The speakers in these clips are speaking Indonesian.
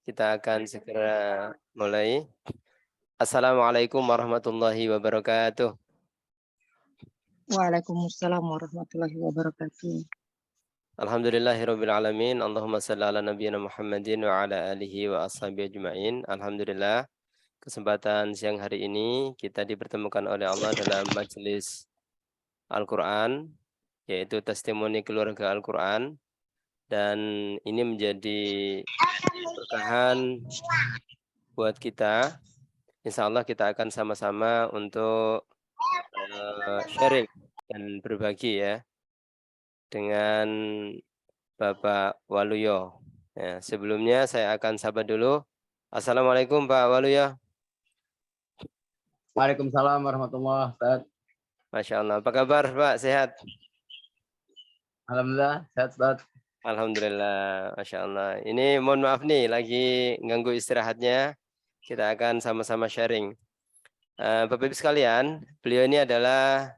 Kita akan segera mulai. Assalamualaikum warahmatullahi wabarakatuh. Waalaikumsalam warahmatullahi wabarakatuh. Alhamdulillahirabbil alamin. Allahumma shalli ala nabiyyina Muhammadin wa ala alihi wa ashabihi ajmain. Alhamdulillah, kesempatan siang hari ini kita dipertemukan oleh Allah dalam majelis Al-Qur'an, yaitu testimoni keluarga Al-Qur'an, dan ini menjadi berkahan buat kita. Insya Allah kita akan sama-sama untuk sharing dan berbagi ya dengan Bapak Waluyo. Ya, sebelumnya saya akan sapa dulu. Assalamualaikum Pak Waluyo. Waalaikumsalam warahmatullahi wabarakatuh. Masya Allah. Apa kabar Pak? Sehat? Alhamdulillah sehat Ustaz. Alhamdulillah. Masya Allah. Ini mohon maaf nih lagi ganggu istirahatnya. Kita akan sama-sama sharing. Bapak Ibu sekalian, beliau ini adalah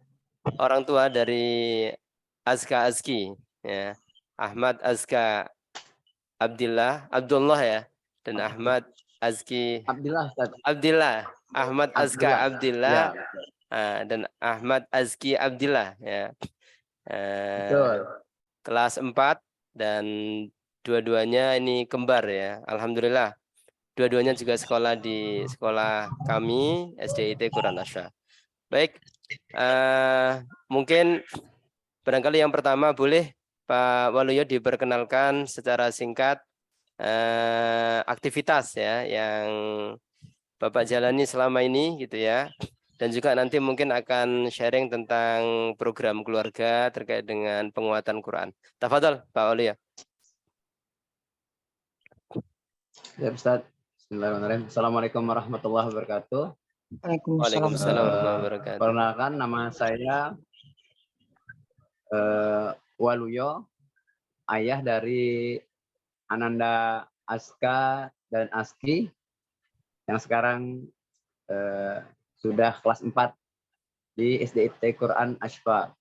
orang tua dari Azka Azki, ya. Ahmad Azka Abdullah ya, dan Ahmad Azki Abdillah Ustaz. Abdillah, Ahmad Azka Abdillah, Ya, dan Ahmad Azki Abdillah ya. betul. Kelas 4 dan dua-duanya ini kembar ya. Alhamdulillah. Dua-duanya juga sekolah di sekolah kami SDIT Quran Asya. Baik, mungkin barangkali yang pertama boleh Pak Waluyo diperkenalkan secara singkat aktivitas ya yang Bapak jalani selama ini gitu ya. Dan juga nanti mungkin akan sharing tentang program keluarga terkait dengan penguatan Quran. Tafadhol Pak Waluyo. Ya Ustaz. Bismillahirrahmanirrahim. Assalamualaikum warahmatullahi wabarakatuh. Waalaikumsalam warahmatullahi wabarakatuh. Perkenalkan, nama saya Waluyo, ayah dari Ananda Aska dan Aski yang sekarang sudah kelas 4 di SDIT Quran Asfa.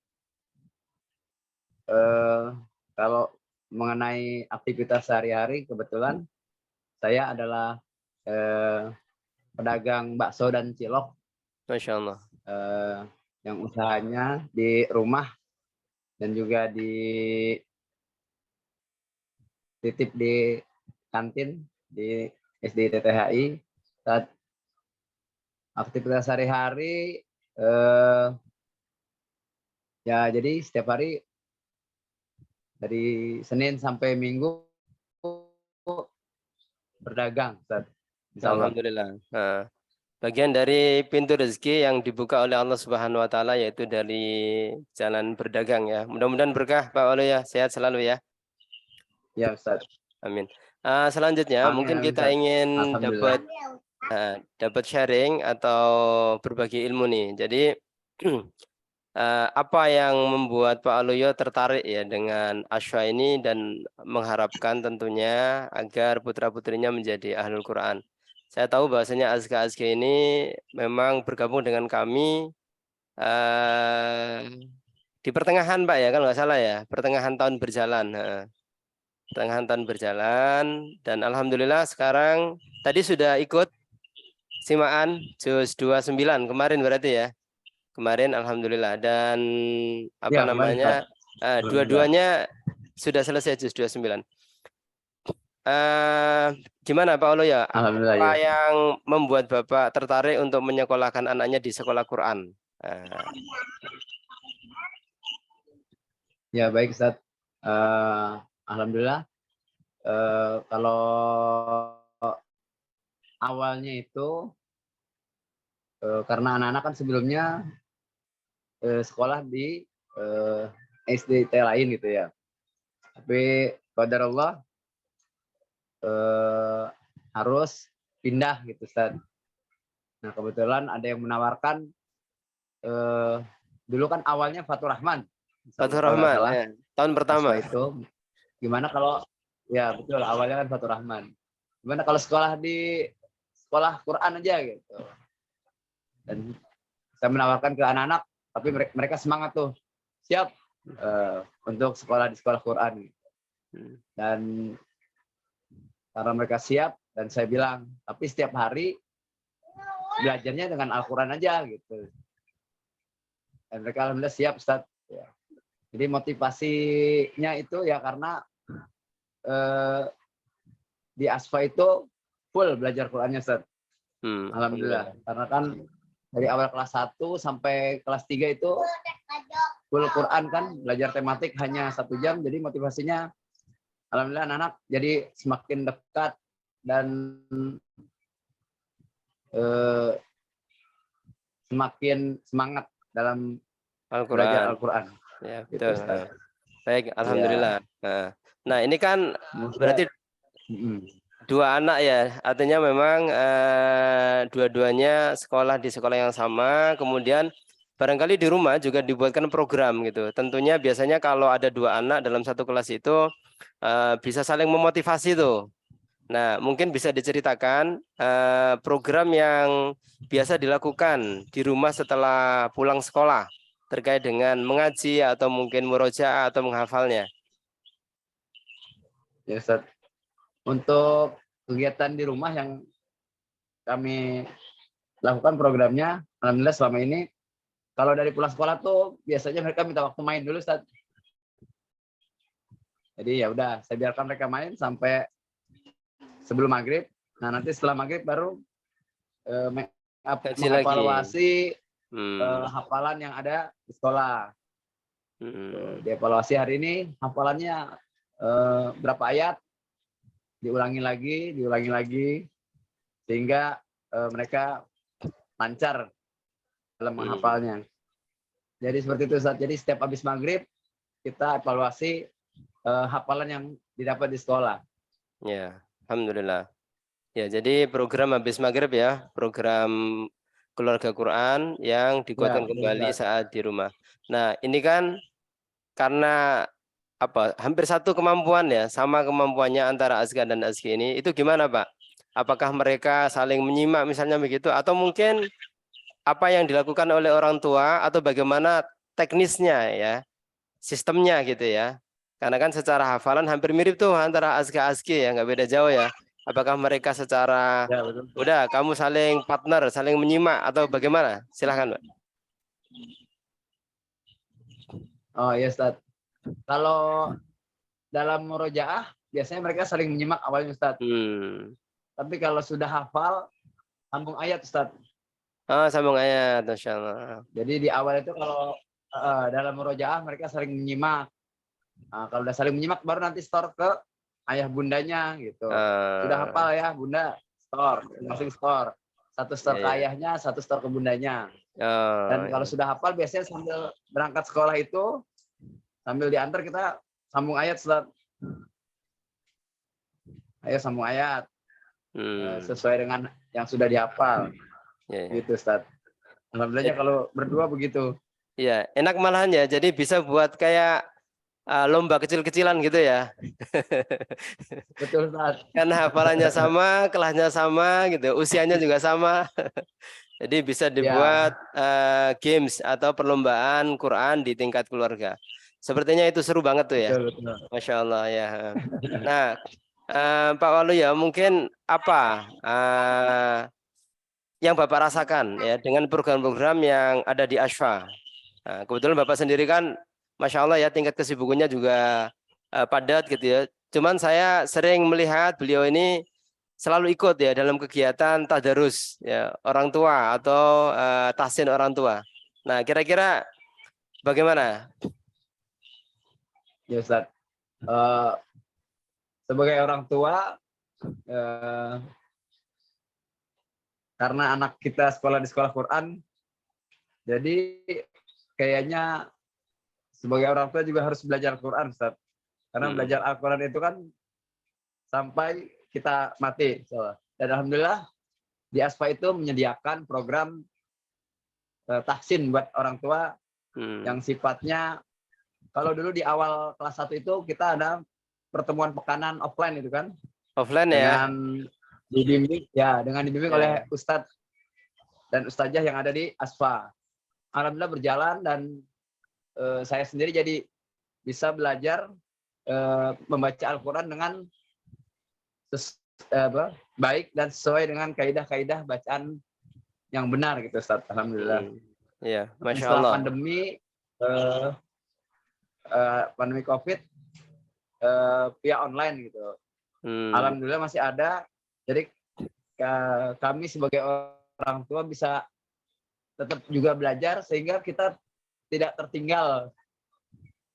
Kalau mengenai aktivitas sehari-hari, kebetulan saya adalah pedagang bakso dan cilok. Masya Allah. Yang usahanya di rumah dan juga titip di kantin di SDITTHI. Saat aktivitas sehari-hari ya, jadi setiap hari dari Senin sampai Minggu berdagang, Ustaz. Alhamdulillah. Nah, bagian dari pintu rezeki yang dibuka oleh Allah Subhanahu wa taala yaitu dari jalan berdagang ya. Mudah-mudahan berkah Pak Waluyo ya, sehat selalu ya. Ya, Ustaz. Amin. Selanjutnya Amin, mungkin amin, kita Ustaz. ingin Alhamdulillah. dapat sharing atau berbagi ilmu nih. Jadi apa yang membuat Pak Waluyo tertarik ya dengan Asya ini dan mengharapkan tentunya agar putra-putrinya menjadi ahlul Quran. Saya tahu bahwasanya Azka ini memang bergabung dengan kami di pertengahan Pak ya, kalau nggak salah ya, pertengahan tahun berjalan. Pertengahan tahun berjalan dan alhamdulillah sekarang tadi sudah ikut simaan juz 29 kemarin berarti ya. Kemarin alhamdulillah dan apa Ya, namanya dua-duanya sudah selesai juz 29. Gimana Pak Olo ya? Alhamdulillah, Apa ya. yang membuat Bapak tertarik untuk menyekolahkan anaknya di sekolah Quran? Ya, baik Ustaz. Alhamdulillah. Kalau awalnya itu karena anak-anak kan sebelumnya sekolah di SDT lain gitu ya. Tapi qadarullah harus pindah gitu Ustaz. Nah, kebetulan ada yang menawarkan dulu kan awalnya Fatur Rahman. Fatur Rahman ya. Tahun pertama itu gimana kalau ya betul awalnya kan Fatur Rahman. Gimana kalau sekolah di sekolah Quran aja gitu. Dan saya menawarkan ke anak-anak, tapi mereka semangat tuh, siap untuk sekolah di sekolah Quran. Dan karena mereka siap dan saya bilang, tapi setiap hari belajarnya dengan Al-Quran aja gitu. Dan mereka alhamdulillah siap, Ustaz. Ya. Jadi motivasinya itu ya karena di Asfa itu full belajar Qurannya, Ustaz. Alhamdulillah. Karena kan dari awal kelas 1 sampai kelas 3 itu full Quran kan, belajar tematik hanya 1 jam. Jadi motivasinya alhamdulillah anak-anak jadi semakin dekat dan semakin semangat dalam belajar Al-Quran. Al-Quran. Ya, Gitu, betul. Ustaz. Baik, Ya. alhamdulillah. Nah, ini kan berarti dua anak ya, artinya memang dua-duanya sekolah di sekolah yang sama, kemudian barangkali di rumah juga dibuatkan program gitu. Tentunya biasanya kalau ada dua anak dalam satu kelas itu bisa saling memotivasi tuh. Nah, mungkin bisa diceritakan program yang biasa dilakukan di rumah setelah pulang sekolah terkait dengan mengaji atau mungkin murojaah atau menghafalnya. Ya, Ustaz. Untuk kegiatan di rumah yang kami lakukan programnya, alhamdulillah selama ini, kalau dari pulang sekolah tuh biasanya mereka minta waktu main dulu, Ustaz. Jadi ya udah, saya biarkan mereka main sampai sebelum maghrib. Nah, nanti setelah maghrib baru mengevaluasi hafalan yang ada di sekolah. Dievaluasi hari ini hafalannya berapa ayat, diulangi lagi, sehingga mereka lancar dalam menghafalnya. Jadi seperti itu, Ustaz. Jadi setiap habis maghrib kita evaluasi hafalan yang didapat di sekolah. Ya, alhamdulillah. Ya, jadi program habis maghrib ya, program keluarga Quran yang dikuatkan kembali saat di rumah. Nah, ini kan karena hampir satu kemampuan ya, sama kemampuannya antara Azka dan Azki ini. Itu gimana, Pak? Apakah mereka saling menyimak misalnya begitu, atau mungkin apa yang dilakukan oleh orang tua, atau bagaimana teknisnya ya, sistemnya gitu ya? Karena kan secara hafalan hampir mirip tuh antara Azka Azki ya, nggak beda jauh ya. Apakah mereka secara udah kamu saling partner, saling menyimak atau bagaimana? Silahkan, Pak. Oh iya, Ustaz. Kalau dalam murojaah biasanya mereka saling menyimak awalnya, Ustaz. Tapi kalau sudah hafal, sambung ayat, Ustaz. Oh, sambung ayat, Masya Allah. Jadi di awal itu kalau dalam murojaah mereka saling menyimak. Nah, kalau udah saling menyimak baru nanti store ke ayah bundanya gitu. Sudah hafal ya bunda, store, masing store. Satu store ke ayahnya, satu store ke bundanya. Dan kalau sudah hafal biasanya sambil berangkat sekolah itu, sambil diantar kita sambung ayat, Ustaz. Ayo sambung ayat. Sesuai dengan yang sudah dihafal. Gitu, Ustaz. Alhamdulillah kalau berdua begitu. Iya, enak malahan ya. Jadi bisa buat kayak lomba kecil-kecilan gitu ya. Betul, Ustaz. Karena hafalannya sama, kelasnya sama gitu, usianya juga sama. Jadi bisa dibuat games atau perlombaan Quran di tingkat keluarga. Sepertinya itu seru banget tuh ya. Betul. Masya Allah ya. Nah, Pak Walu ya, mungkin apa yang Bapak rasakan ya dengan program-program yang ada di Asfa? Nah, kebetulan Bapak sendiri kan, Masya Allah ya, tingkat kesibukannya juga padat gitu ya. Cuman saya sering melihat beliau ini selalu ikut ya dalam kegiatan tadarus ya orang tua atau tahsin orang tua. Nah, kira-kira bagaimana? Ya, Ustaz. Sebagai orang tua, karena anak kita sekolah di sekolah Quran, jadi kayaknya sebagai orang tua juga harus belajar Quran, Ustaz. Karena belajar Al-Quran itu kan sampai kita mati. Dan alhamdulillah di Asfa itu menyediakan program tahsin buat orang tua yang sifatnya, kalau dulu di awal kelas 1 itu kita ada pertemuan pekanan offline itu kan. Offline dengan ya. Dengan dibimbing oleh Ustadz dan Ustazah yang ada di Asfa. Alhamdulillah berjalan dan saya sendiri jadi bisa belajar membaca Al-Quran dengan baik dan sesuai dengan kaidah-kaidah bacaan yang benar gitu Ustaz. Alhamdulillah. Ya, Masya Setelah Allah. pandemi COVID via online gitu. Alhamdulillah masih ada. Jadi kami sebagai orang tua bisa tetap juga belajar sehingga kita tidak tertinggal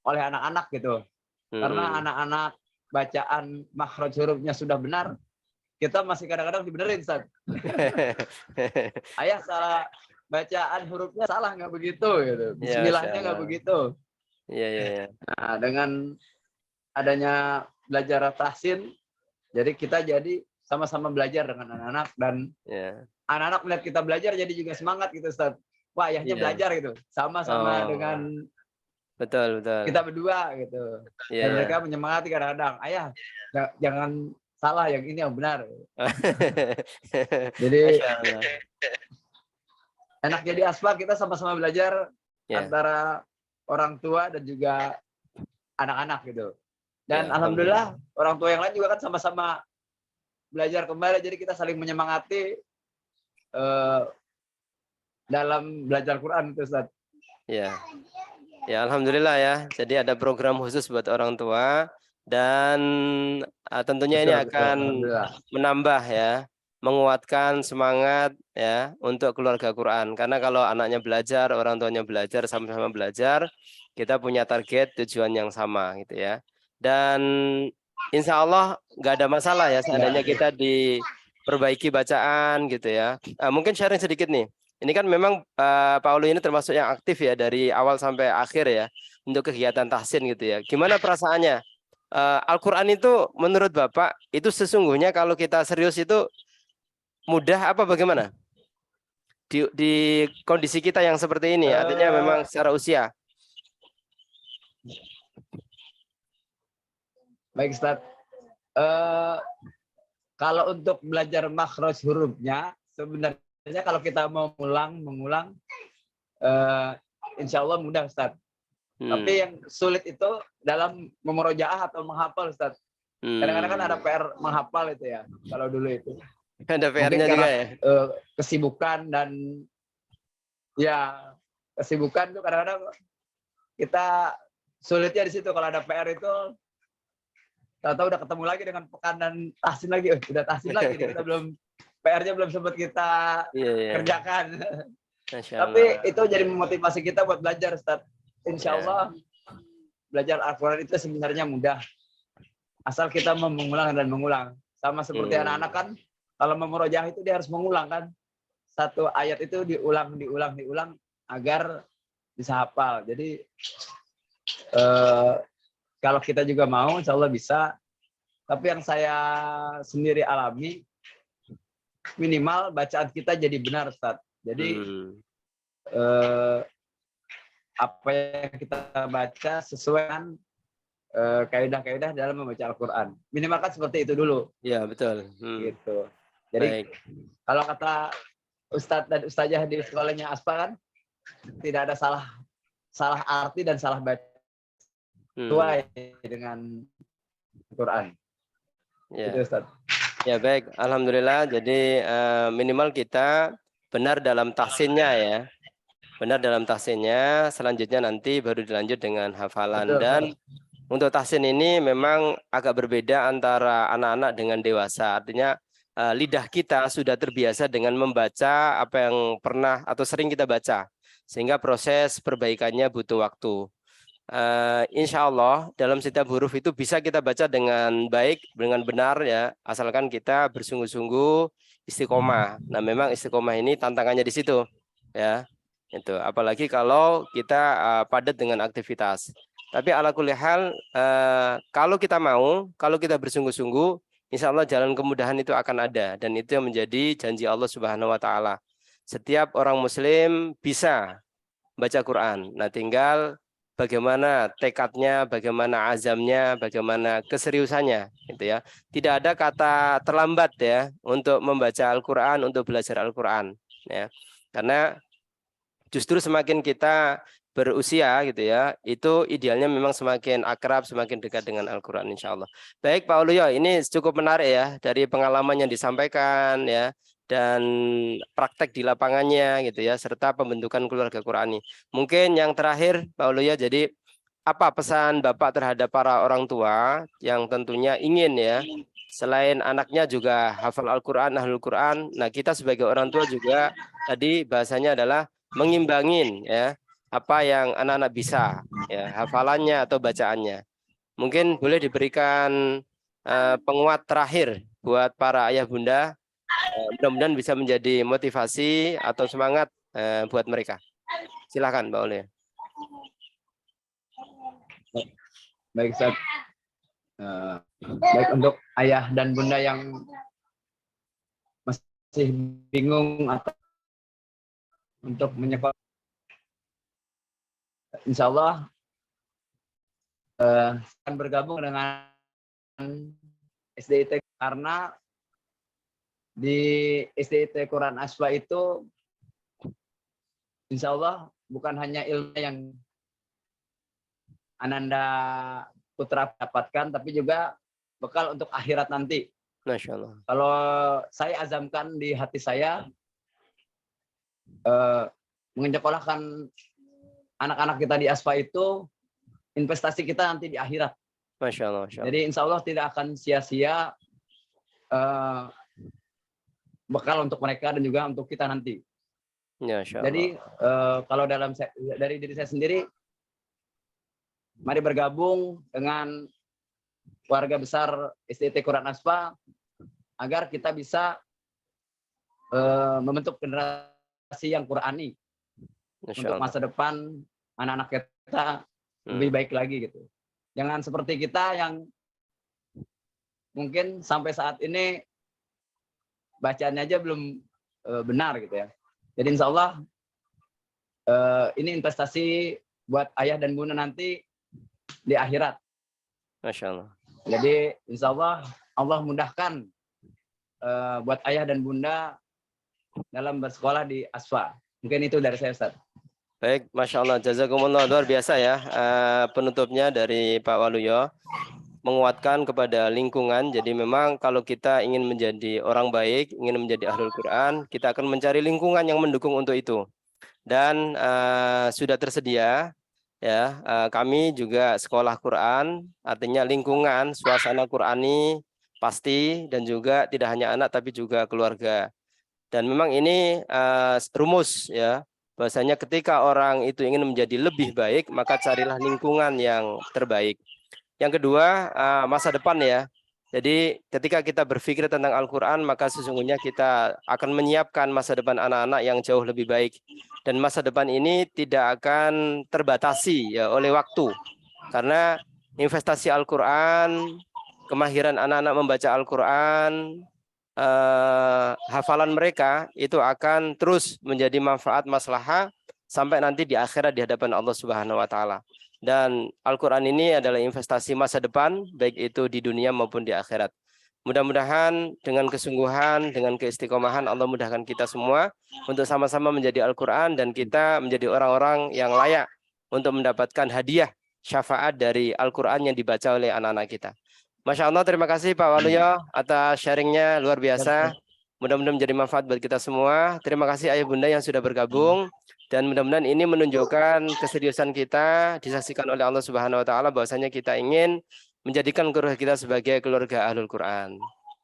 oleh anak-anak gitu. Karena anak-anak bacaan makhraj hurufnya sudah benar, kita masih kadang-kadang dibenerin, Ustaz. Ayah salah bacaan hurufnya salah nggak begitu gitu. Bismillahnya nggak begitu. Iya. Nah, dengan adanya belajar tahsin, jadi kita jadi sama-sama belajar dengan anak-anak dan anak-anak melihat kita belajar jadi juga semangat gitu Ustaz. Wah, ayahnya belajar gitu. Sama-sama dengan betul. Kita berdua gitu. Dan mereka menyemangati kadang-kadang, ayah jangan salah, yang ini yang benar. Jadi enak jadi aspal, kita sama-sama belajar antara orang tua dan juga anak-anak gitu. Dan alhamdulillah orang tua yang lain juga kan sama-sama belajar kembali, jadi kita saling menyemangati dalam belajar Quran itu Ustaz. Ya, alhamdulillah ya. Jadi ada program khusus buat orang tua dan tentunya ini akan menambah ya, menguatkan semangat ya untuk keluarga Quran. Karena kalau anaknya belajar, orang tuanya belajar, sama-sama belajar, kita punya target tujuan yang sama gitu ya. Dan insya Allah nggak ada masalah ya seandainya kita diperbaiki bacaan gitu ya. Mungkin sharing sedikit nih. Ini kan memang Pak Ulu ini termasuk yang aktif ya dari awal sampai akhir ya untuk kegiatan tahsin gitu ya. Gimana perasaannya? Al-Quran itu menurut Bapak itu sesungguhnya kalau kita serius itu mudah apa bagaimana? Di kondisi kita yang seperti ini, artinya memang secara usia. Baik Ustaz. Kalau untuk belajar makhraj hurufnya, sebenarnya kalau kita mau mengulang, insya Allah mudah Ustaz. Tapi yang sulit itu dalam memurojaah atau menghafal Ustaz. Kadang-kadang kan ada PR menghafal itu ya, kalau dulu itu. Ada PR-nya juga ya? Kesibukan dan ya kesibukan tuh kadang-kadang kita sulitnya di situ. Kalau ada PR itu tahu-tahu udah ketemu lagi dengan pekanan tahsin lagi, udah tahsin lagi, kita belum PR-nya belum sempat kita kerjakan. Tapi itu jadi memotivasi kita buat belajar Ustaz. Insya Allah belajar Al-Quran itu sebenarnya mudah, asal kita mengulang dan mengulang. Sama seperti anak-anak kan, kalau memurojaah itu dia harus mengulang kan, satu ayat itu diulang agar bisa hafal. Jadi kalau kita juga mau, insya Allah bisa. Tapi yang saya sendiri alami, minimal bacaan kita jadi benar, Ustaz. Jadi apa yang kita baca sesuai dengan kaidah-kaidah dalam membaca Al-Quran. Minimal kan seperti itu dulu. Iya, betul. Gitu. Jadi kalau kata Ustadz dan Ustazah di sekolahnya Aspa kan, tidak ada salah arti dan salah baca. Sesuai dengan Quran. Ya. Itu, Ustaz. Ya baik, alhamdulillah. Jadi minimal kita benar dalam tahsinnya ya. Benar dalam tahsinnya. Selanjutnya nanti baru dilanjut dengan hafalan. Betul. Dan untuk tahsin ini memang agak berbeda antara anak-anak dengan dewasa. Artinya lidah kita sudah terbiasa dengan membaca apa yang pernah atau sering kita baca. Sehingga proses perbaikannya butuh waktu. Insya Allah dalam setiap huruf itu bisa kita baca dengan baik, dengan benar ya, asalkan kita bersungguh-sungguh istiqomah. Nah, memang istiqomah ini tantangannya di situ ya. Itu apalagi kalau kita padat dengan aktivitas. Tapi ala kulli hal kalau kita mau, kalau kita bersungguh-sungguh, insya Allah jalan kemudahan itu akan ada, dan itu yang menjadi janji Allah Subhanahu wa taala. Setiap orang muslim bisa baca Quran. Nah, tinggal bagaimana tekadnya, bagaimana azamnya, bagaimana keseriusannya, gitu ya. Tidak ada kata terlambat ya untuk membaca Al-Quran, untuk belajar Al-Quran, ya. Karena justru semakin kita berusia gitu ya, itu idealnya memang semakin akrab, semakin dekat dengan Al-Quran insya Allah. Baik Pak Uluyo, ini cukup menarik ya dari pengalaman yang disampaikan ya, dan praktek di lapangannya gitu ya, serta pembentukan keluarga Qurani. Mungkin yang terakhir Pak Uluyo, jadi apa pesan Bapak terhadap para orang tua yang tentunya ingin ya, selain anaknya juga hafal Al-Quran, ahlul Quran, nah kita sebagai orang tua juga tadi bahasanya adalah mengimbangin ya, apa yang anak-anak bisa ya, hafalannya atau bacaannya. Mungkin boleh diberikan penguat terakhir buat para ayah bunda, mudah-mudahan bisa menjadi motivasi atau semangat buat mereka. Silakan Mbak Oleh. Baik Ustaz. Baik untuk ayah dan bunda yang masih bingung atau untuk menyekolahkan, insya Allah akan bergabung dengan SDIT, karena di SDIT Quran Aswa itu insya Allah bukan hanya ilmu yang Ananda putra dapatkan, tapi juga bekal untuk akhirat nanti. Masya Allah. Kalau saya azamkan di hati saya, menyekolahkan anak-anak kita di Asfa itu investasi kita nanti di akhirat. Masya Allah. Masya Allah. Jadi insya Allah tidak akan sia-sia bekal untuk mereka dan juga untuk kita nanti. Ya, Masya Allah. Jadi kalau dari diri saya sendiri, mari bergabung dengan keluarga besar SDIT Quran Asfa agar kita bisa membentuk generasi yang Qurani untuk masa depan anak-anak kita lebih baik lagi gitu. Jangan seperti kita yang mungkin sampai saat ini bacaannya aja belum benar gitu ya. Jadi insya Allah ini investasi buat ayah dan bunda nanti di akhirat. Masya Allah. Jadi insya Allah Allah mudahkan buat ayah dan bunda dalam bersekolah di Asfa. Mungkin itu dari saya, Ustaz. Baik, Masya Allah, jazakumullah, luar biasa ya penutupnya dari Pak Waluyo, menguatkan kepada lingkungan. Jadi memang kalau kita ingin menjadi orang baik, ingin menjadi ahlul Quran, kita akan mencari lingkungan yang mendukung untuk itu. Dan sudah tersedia ya, kami juga sekolah Quran, artinya lingkungan, suasana Qurani pasti, dan juga tidak hanya anak tapi juga keluarga. Dan memang ini rumus ya, bahwasanya ketika orang itu ingin menjadi lebih baik, maka carilah lingkungan yang terbaik. Yang kedua, masa depan ya. Jadi ketika kita berpikir tentang Al-Quran, maka sesungguhnya kita akan menyiapkan masa depan anak-anak yang jauh lebih baik. Dan masa depan ini tidak akan terbatasi ya oleh waktu. Karena investasi Al-Quran, kemahiran anak-anak membaca Al-Quran, hafalan mereka itu akan terus menjadi manfaat maslahah sampai nanti di akhirat di hadapan Allah Subhanahu wa taala. Dan Al-Quran ini adalah investasi masa depan, baik itu di dunia maupun di akhirat. Mudah-mudahan dengan kesungguhan, dengan keistiqomahan, Allah mudahkan kita semua untuk sama-sama menjadi Al-Quran dan kita menjadi orang-orang yang layak untuk mendapatkan hadiah syafaat dari Al-Quran yang dibaca oleh anak-anak kita. Masya Allah, terima kasih Pak Waluyo atas sharingnya, luar biasa. Mudah-mudahan menjadi manfaat buat kita semua. Terima kasih ayah bunda yang sudah bergabung. Dan mudah-mudahan ini menunjukkan keseriusan kita, disaksikan oleh Allah Subhanahu wa taala bahwasanya kita ingin menjadikan keluarga kita sebagai keluarga Ahlul Quran.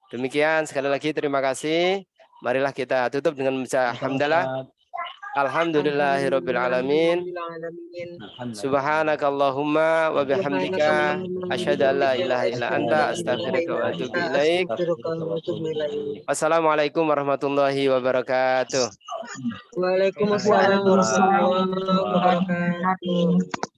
Demikian, sekali lagi terima kasih. Marilah kita tutup dengan membaca hamdalah. Alhamdulillahirabbil alamin. Subhanakallahumma wa bihamdika asyhadu an la ilaha illa anta astaghfiruka wa atubu ilaik. Wassalamualaikum warahmatullahi wabarakatuh. Waalaikumsalam warahmatullahi wabarakatuh.